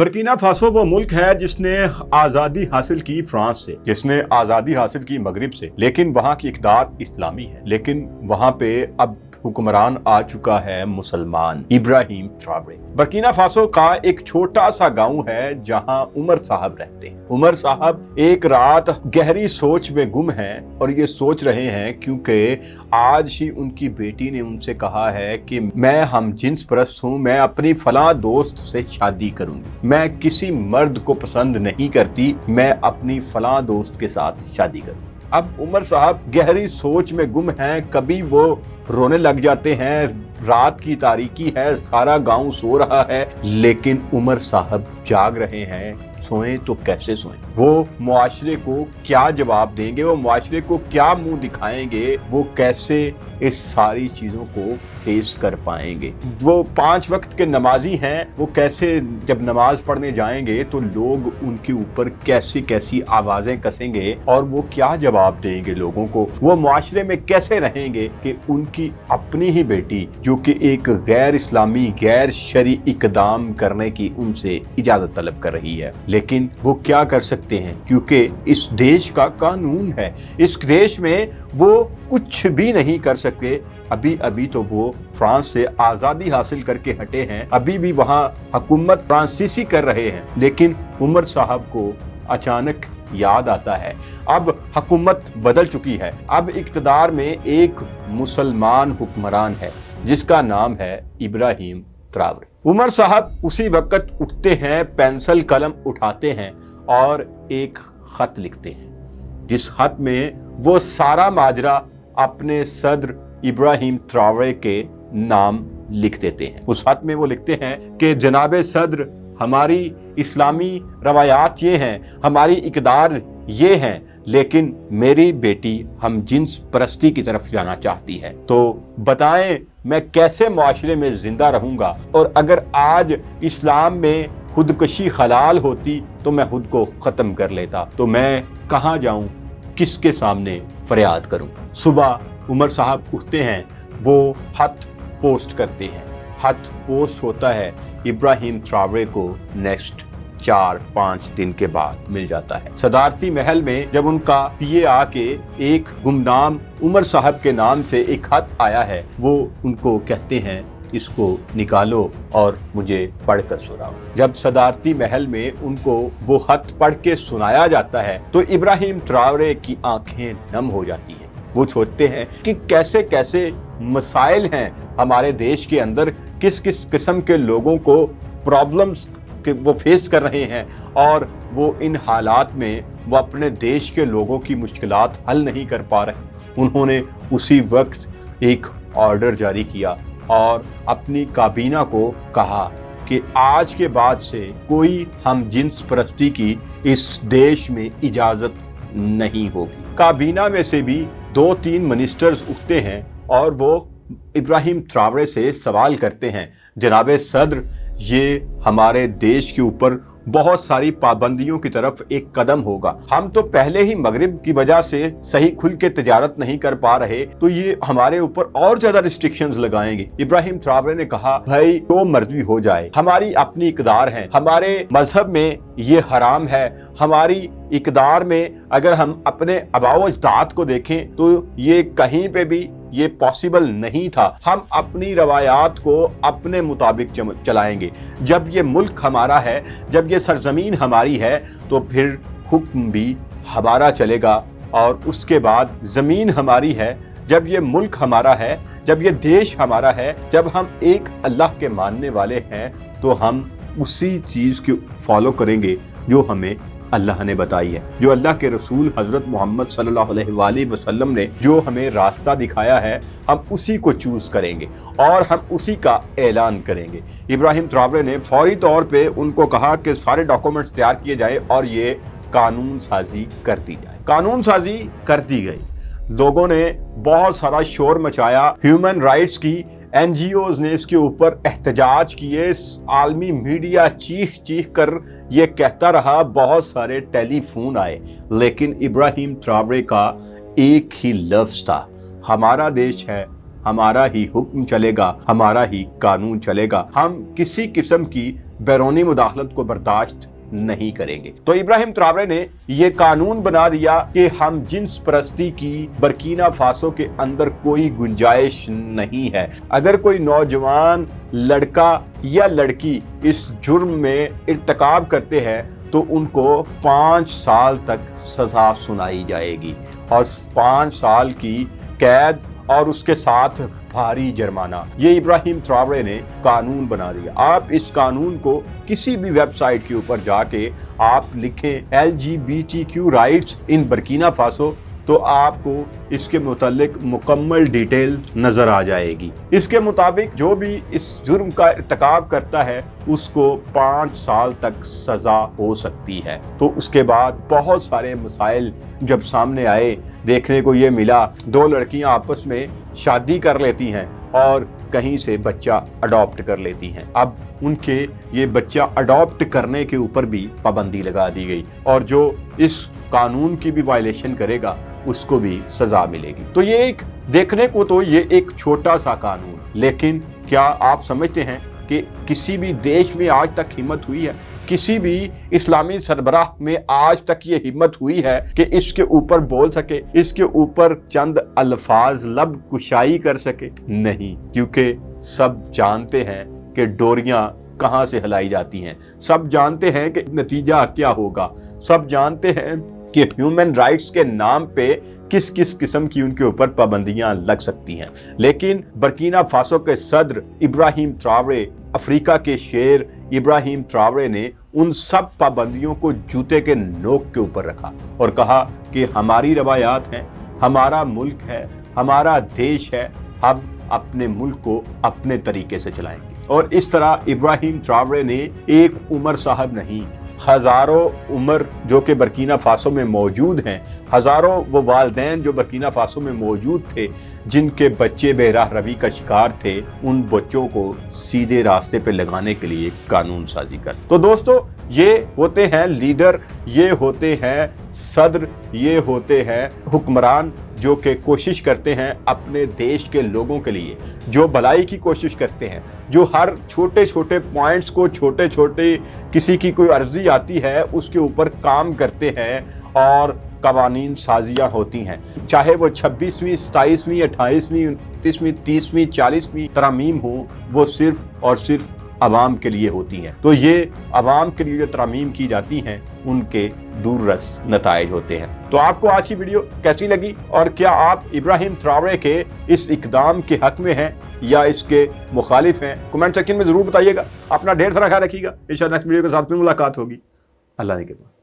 Burkina Faso वो मुल्क है जिसने आज़ादी हासिल की फ्रांस से, जिसने आज़ादी हासिल की मगरिब से, लेकिन वहाँ की इक़्तिदार इस्लामी है। लेकिन वहाँ पे अब हुक्मरान आ चुका है मुसलमान, इब्राहिम ट्रावरे। बर्किना फासो का एक छोटा सा गांव है जहां उमर साहब रहते हैं। उमर साहब एक रात गहरी सोच में गुम हैं और ये सोच रहे हैं क्योंकि आज ही उनकी बेटी ने उनसे कहा है कि मैं हम जिन्स परस्त हूँ, मैं अपनी फलां दोस्त से शादी करूंगी, मैं किसी मर्द को पसंद नहीं करती, मैं अपनी फलां दोस्त के साथ शादी करूंगी। अब उमर साहब गहरी सोच में गुम हैं, कभी वो रोने लग जाते हैं, रात की तारीकी है, सारा गांव सो रहा है, लेकिन उमर साहब जाग रहे हैं। सोएं तो कैसे सोएं? वो मुआशरे को क्या जवाब देंगे, वो मुआशरे को क्या मुंह दिखाएंगे, वो कैसे इस सारी चीजों को फेस कर पाएंगे? वो 5 वक्त के नमाजी हैं, वो कैसे जब नमाज पढ़ने जाएंगे तो लोग उनके ऊपर कैसी कैसी आवाजें कसेंगे और वो क्या जवाब देंगे लोगों को? वो मुआशरे में कैसे रहेंगे कि उनकी अपनी ही बेटी जो कि एक गैर इस्लामी गैर शरई इक़दाम करने की उनसे इजाजत तलब कर रही है, लेकिन वो क्या कर सकते हैं क्योंकि इस देश का कानून है, इस देश में वो कुछ भी नहीं कर सके। अभी अभी तो वो फ्रांस से आज़ादी हासिल करके हटे हैं, अभी भी वहाँ हुकूमत फ्रांसीसी कर रहे हैं, लेकिन उमर साहब को अचानक याद आता है अब हुकूमत बदल चुकी है, अब इक़्तिदार में एक मुसलमान हुक्मरान है जिसका नाम है इब्राहिम ट्रावरे। उमर साहब उसी वक्त उठते हैं, पेंसिल कलम उठाते हैं और एक खत लिखते हैं, जिस खत में वो सारा माजरा अपने सदर इब्राहिम ट्रावरे के नाम लिख देते हैं। उस खत में वो लिखते हैं कि जनाबे सदर, हमारी इस्लामी रवायात ये हैं, हमारी इक़्तिदार ये हैं, लेकिन मेरी बेटी हम जिन्स परस्ती की तरफ जाना चाहती है, तो बताएं मैं कैसे मुआशरे में जिंदा रहूंगा? और अगर आज इस्लाम में खुदकशी हलाल होती तो मैं खुद को ख़त्म कर लेता, तो मैं कहाँ जाऊं, किसके सामने फरियाद करूं? सुबह उमर साहब उठते हैं, वो खत पोस्ट करते हैं, खत पोस्ट होता है, इब्राहिम ट्रावरे को नेक्स्ट 4-5 दिन के बाद मिल जाता है। सदारती महल में जब उनका पीए आके एक गुमनाम उमर साहब के नाम से एक खत आया है, वो उनको कहते हैं इसको निकालो और मुझे पढ़कर सुनाओ। जब सदारती महल में उनको वो खत पढ़ के सुनाया जाता है तो इब्राहिम ट्रावरे की आंखें नम हो जाती हैं। वो सोचते हैं कि कैसे कैसे मसाइल हैं हमारे देश के अंदर, किस किस किस्म के लोगों को प्रॉब्लम्स कि वो फेस कर रहे हैं, और वो इन हालात में वो अपने देश के लोगों की मुश्किलात हल नहीं कर पा रहे। उन्होंने उसी वक्त एक ऑर्डर जारी किया और अपनी काबीना को कहा कि आज के बाद से कोई हम जिन्स परस्ती की इस देश में इजाज़त नहीं होगी। काबीना में से भी 2-3 मिनिस्टर्स उठते हैं और वो इब्राहिम ट्रावरे से सवाल करते हैं, जनाबे सदर, ये हमारे देश के ऊपर बहुत सारी पाबंदियों की तरफ एक कदम होगा। हम तो पहले ही मगरिब की वजह से सही खुल के तिजारत नहीं कर पा रहे, तो ये हमारे ऊपर और ज्यादा रिस्ट्रिक्शंस लगाएंगे। इब्राहिम ट्रावरे ने कहा, भाई जो मर्जी हो जाए, हमारी अपनी इक़्तिदार है, हमारे मजहब में ये हराम है, हमारी इक़्तिदार में अगर हम अपने आबाओ अजदाद को देखें तो ये कहीं पे भी ये पॉसिबल नहीं था। हम अपनी रवायात को अपने मुताबिक चलाएंगे। जब ये मुल्क हमारा है, जब ये सरजमीन हमारी है, तो फिर हुक्म भी हमारा चलेगा, और उसके बाद ज़मीन हमारी है। जब ये मुल्क हमारा है, जब ये देश हमारा है, जब हम एक अल्लाह के मानने वाले हैं, तो हम उसी चीज़ को फॉलो करेंगे जो हमें अल्लाह ने बताई है, जो अल्लाह के रसूल हज़रत मोहम्मद सल्लल्लाहु अलैहि वसल्लम ने जो हमें रास्ता दिखाया है, हम उसी को चूज़ करेंगे और हम उसी का ऐलान करेंगे। इब्राहिम ट्रावरे ने फौरी तौर पे उनको कहा कि सारे डॉक्यूमेंट्स तैयार किए जाए और ये कानून साजी कर दी जाए। कानून साजी कर दी गई। लोगों ने बहुत सारा शोर मचाया, ह्यूमन राइट्स की NGOs ने इसके ऊपर एहतजाज किए, आलमी मीडिया चीख चीख कर ये कहता रहा, बहुत सारे टेलीफोन आए, लेकिन इब्राहिम ट्रावरे का एक ही लफ्ज़ था, हमारा देश है, हमारा ही हुक्म चलेगा, हमारा ही कानून चलेगा। हम किसी किस्म की बैरूनी मुदाखलत को बर्दाश्त नहीं करेंगे। तो इब्राहिम ट्रावरे ने ये कानून बना दिया कि हम जिन्स परस्ती की बर्किना फासो के अंदर कोई गुंजाइश नहीं है। अगर कोई नौजवान लड़का या लड़की इस जुर्म में इर्तिकाब करते हैं तो उनको 5 साल तक सजा सुनाई जाएगी और 5 साल की कैद और उसके साथ भारी जुर्माना। ये इब्राहिम ट्रावरे ने कानून बना दिया। आप इस कानून को किसी भी वेबसाइट के ऊपर जाके आप लिखें LGBTQ राइट्स इन बर्किना फासो तो आपको इसके मुतालिक मुकम्मल डिटेल नजर आ जाएगी। इसके मुताबिक जो भी इस जुर्म का इर्तिकाब करता है उसको 5 साल तक सजा हो सकती है। तो उसके बाद बहुत सारे मसाइल जब सामने आए, देखने को ये मिला 2 लड़कियां आपस में शादी कर लेती हैं और कहीं से बच्चा अडॉप्ट कर लेती हैं। अब उनके ये बच्चा अडॉप्ट करने के ऊपर भी पाबंदी लगा दी गई और जो इस कानून की भी वायलेशन करेगा उसको भी सजा मिलेगी। तो ये एक देखने को तो ये एक छोटा सा कानून, लेकिन क्या आप समझते हैं कि किसी भी देश में आज तक हिम्मत हुई है, किसी भी इस्लामी सरबराह में आज तक ये हिम्मत हुई है कि इसके ऊपर बोल सके, इसके ऊपर चंद अल्फाज लब कुशाई कर सके? नहीं, क्योंकि सब जानते हैं कि डोरियां कहां से हिलाई जाती हैं, सब जानते हैं कि नतीजा क्या होगा, सब जानते हैं कि ह्यूमन राइट्स के नाम पे किस किस किस्म की उनके ऊपर पाबंदियां लग सकती हैं। लेकिन बर्किना फासो के सदर इब्राहिम ट्रावरे, अफ्रीका के शेर इब्राहिम ट्रावरे ने उन सब पाबंदियों को जूते के नोक के ऊपर रखा और कहा कि हमारी रवायात हैं, हमारा मुल्क है, हमारा देश है, हम अपने मुल्क को अपने तरीके से चलाएंगे। और इस तरह इब्राहिम ट्रावरे ने एक उमर साहब नहीं, हजारों उमर जो कि बर्किना फासो में मौजूद हैं, हजारों वो वालिदैन जो बर्किना फासो में मौजूद थे जिनके बच्चे बेराह रवी का शिकार थे, उन बच्चों को सीधे रास्ते पे लगाने के लिए कानून साजी कर। तो दोस्तों, ये होते हैं लीडर, ये होते हैं सदर, ये होते हैं हुक्मरान जो कि कोशिश करते हैं अपने देश के लोगों के लिए, जो भलाई की कोशिश करते हैं, जो हर छोटे छोटे पॉइंट्स को, छोटे छोटे किसी की कोई अर्जी आती है उसके ऊपर काम करते हैं और कवानीन साजियाँ होती हैं, चाहे वो 26वीं, 27वीं, 28वीं, 29वीं, 30वीं, 40वीं तरमीम हो, वो सिर्फ और सिर्फ अवाम के लिए होती हैं। तो ये अवाम के लिए जो तरमीम की जाती हैं उनके दूररस नताइज होते हैं। तो आपको आज की वीडियो कैसी लगी और क्या आप इब्राहिम ट्रावरे के इस इकदाम के हक में हैं या इसके मुखालिफ हैं? कमेंट सेक्शन में जरूर बताइएगा। अपना ढेर सारा ख्याल रखिएगा। इंशाअल्लाह नेक्स्ट वीडियो के साथ में मुलाकात होगी। अल्लाह ने के बाद।